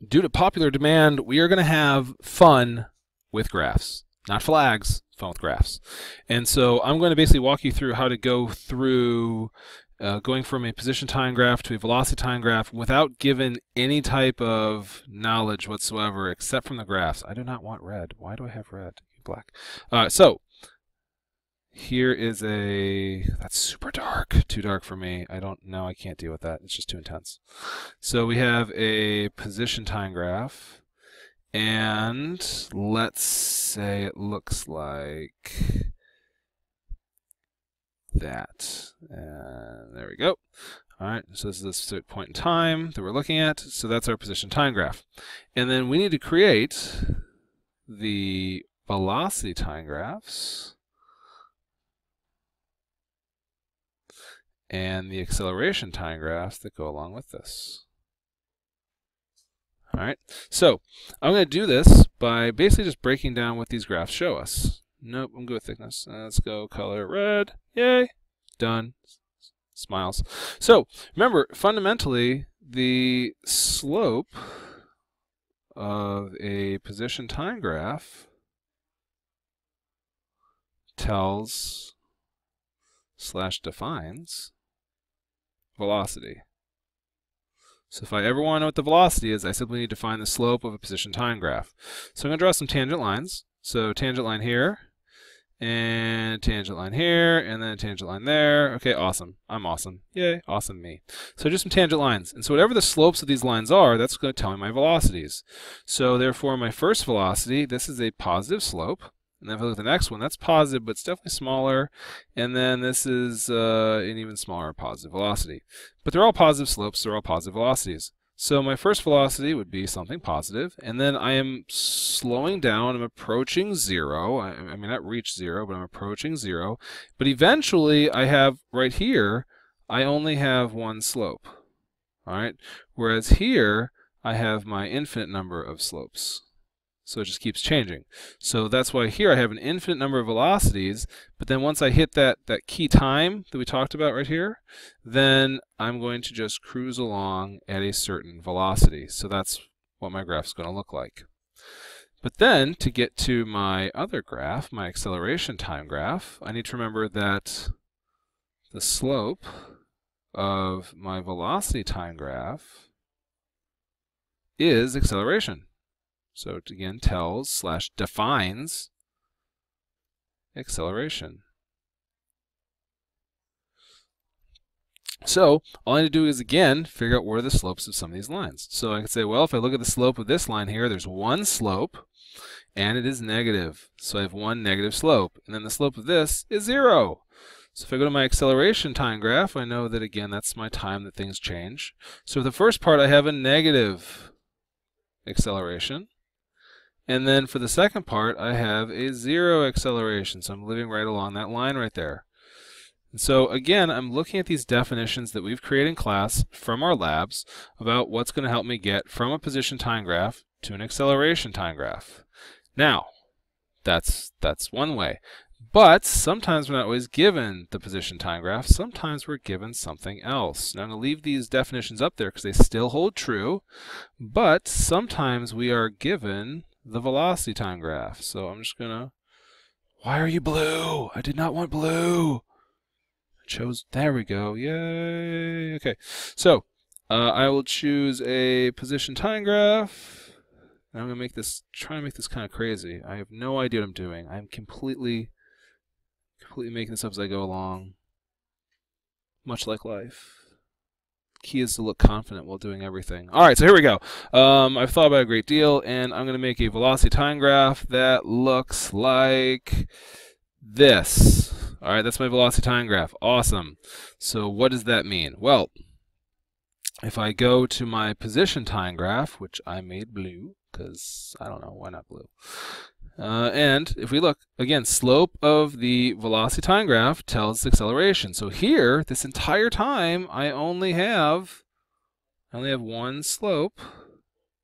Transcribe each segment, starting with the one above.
due to popular demand, we are going to have fun with graphs. Not flags, fun with graphs. And so I'm going to basically walk you through how to go through going from a position time graph to a velocity time graph without giving any type of knowledge whatsoever except from the graphs. I do not want red. Why do I have red? Black. So here is that's super dark. Too dark for me. I can't deal with that. It's just too intense. So we have a position time graph, and let's say it looks like that. And there we go. All right, so this is the point in time that we're looking at. So that's our position time graph. And then we need to create the velocity time graphs and the acceleration time graphs that go along with this. All right, so I'm going to do this by basically just breaking down what these graphs show us. Nope, I'm good with thickness. Let's go color red. Yay, done. Smiles. So remember, fundamentally, the slope of a position time graph tells / defines velocity. So if I ever want to know what the velocity is, I simply need to find the slope of a position time graph. So I'm going to draw some tangent lines. So tangent line here, and tangent line here, and then a tangent line there. Okay, awesome. I'm awesome. Yay, awesome me. So just some tangent lines. And so whatever the slopes of these lines are, that's going to tell me my velocities. So therefore, my first velocity, this is a positive slope. And then if I look at the next one, that's positive, but it's definitely smaller. And then this is an even smaller positive velocity. But they're all positive slopes, they're all positive velocities. So my first velocity would be something positive, and then I am slowing down, I'm approaching 0. I mean, not reach 0, but I'm approaching 0. But eventually, I have, right here, I only have one slope. All right? Whereas here, I have my infinite number of slopes. So it just keeps changing. So that's why here I have an infinite number of velocities, but then once I hit that key time that we talked about right here, then I'm going to just cruise along at a certain velocity. So that's what my graph is going to look like. But then to get to my other graph, my acceleration time graph, I need to remember that the slope of my velocity time graph is acceleration. So it again tells / defines acceleration. So all I need to do is, again, figure out what are the slopes of some of these lines. So I can say, well, if I look at the slope of this line here, there's one slope, and it is negative. So I have one negative slope. And then the slope of this is 0. So if I go to my acceleration time graph, I know that, again, that's my time that things change. So for the first part, I have a negative acceleration. And then for the second part, I have a 0 acceleration. So I'm living right along that line right there. And so again, I'm looking at these definitions that we've created in class from our labs about what's going to help me get from a position time graph to an acceleration time graph. Now, that's one way. But sometimes we're not always given the position time graph. Sometimes we're given something else. Now I'm going to leave these definitions up there because they still hold true. But sometimes we are given the velocity time graph. So I'm just going to... Why are you blue? I did not want blue. I chose... There we go. Yay. Okay. So I will choose a position time graph. And I'm going to make this... Try to make this kind of crazy. I have no idea what I'm doing. I'm completely making this up as I go along. Much like life. Key is to look confident while doing everything. All right, so here we go. I've thought about it a great deal, and I'm going to make a velocity time graph that looks like this. All right, that's my velocity time graph. Awesome. So what does that mean? Well, if I go to my position time graph, which I made blue, because I don't know, why not blue? And if we look, again, slope of the velocity time graph tells acceleration. So here, this entire time, I only have one slope,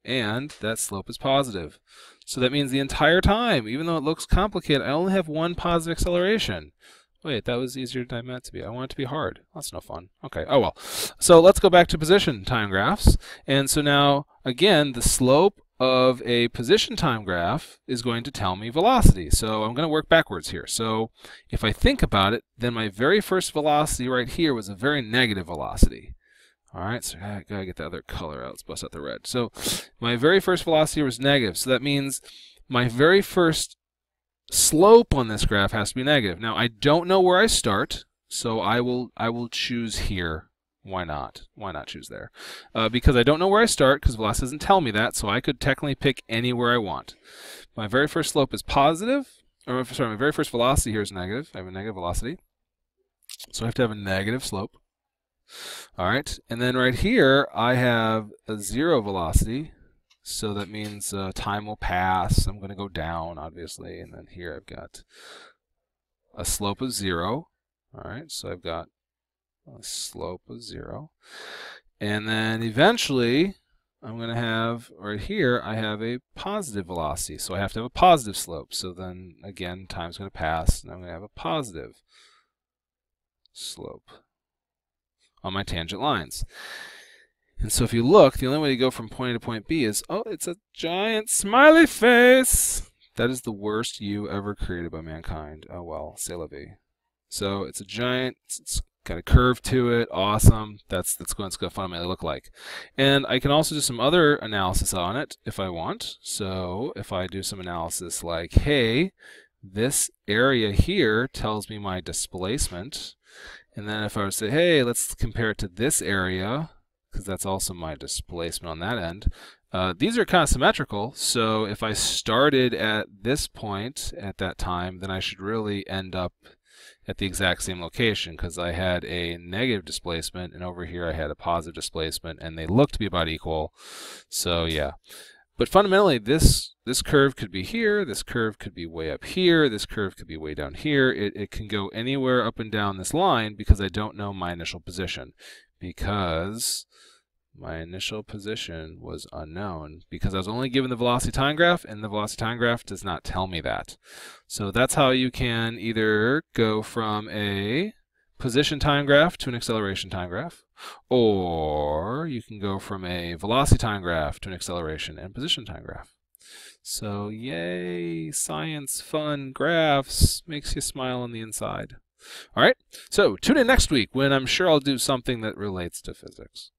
and that slope is positive. So that means the entire time, even though it looks complicated, I only have one positive acceleration. Wait, that was easier than I meant to be. I want it to be hard. That's no fun. Okay, oh well. So let's go back to position time graphs. And so now, again, the slope of a position time graph is going to tell me velocity. So I'm going to work backwards here. So if I think about it, then my very first velocity right here was a very negative velocity. All right, so I gotta get the other color out. Let's bust out the red. So my very first velocity was negative. So that means my very first slope on this graph has to be negative. Now I don't know where I start, so I will choose here. Why not? Why not choose there? Because I don't know where I start, because velocity doesn't tell me that, so I could technically pick anywhere I want. My very first slope is positive, or sorry, my very first velocity here is negative. I have a negative velocity, so I have to have a negative slope. All right, and then right here I have a 0 velocity. So that means time will pass. I'm going to go down, obviously. And then here I've got a slope of 0. All right, so I've got a slope of 0. And then eventually, I'm going to have, right here, I have a positive velocity. So I have to have a positive slope. So then, again, time's going to pass, and I'm going to have a positive slope on my tangent lines. And so if you look, the only way to go from point A to point B is, oh, it's a giant smiley face. That is the worst U ever created by mankind. Oh well, c'est la vie. So it's a giant, it's got a curve to it, awesome. That's what it's going to fundamentally look like. And I can also do some other analysis on it if I want. So if I do some analysis like, hey, this area here tells me my displacement. And then if I were to say, hey, let's compare it to this area, because that's also my displacement on that end. These are kind of symmetrical, so if I started at this point at that time, then I should really end up at the exact same location, because I had a negative displacement, and over here I had a positive displacement, and they look to be about equal. So yeah. But fundamentally, this curve could be here, this curve could be way up here, this curve could be way down here. It can go anywhere up and down this line because I don't know my initial position. Because my initial position was unknown, because I was only given the velocity time graph, and the velocity time graph does not tell me that. So that's how you can either go from a position time graph to an acceleration time graph, or you can go from a velocity time graph to an acceleration and position time graph. So yay, science, fun, graphs, makes you smile on the inside. All right, so tune in next week when I'm sure I'll do something that relates to physics.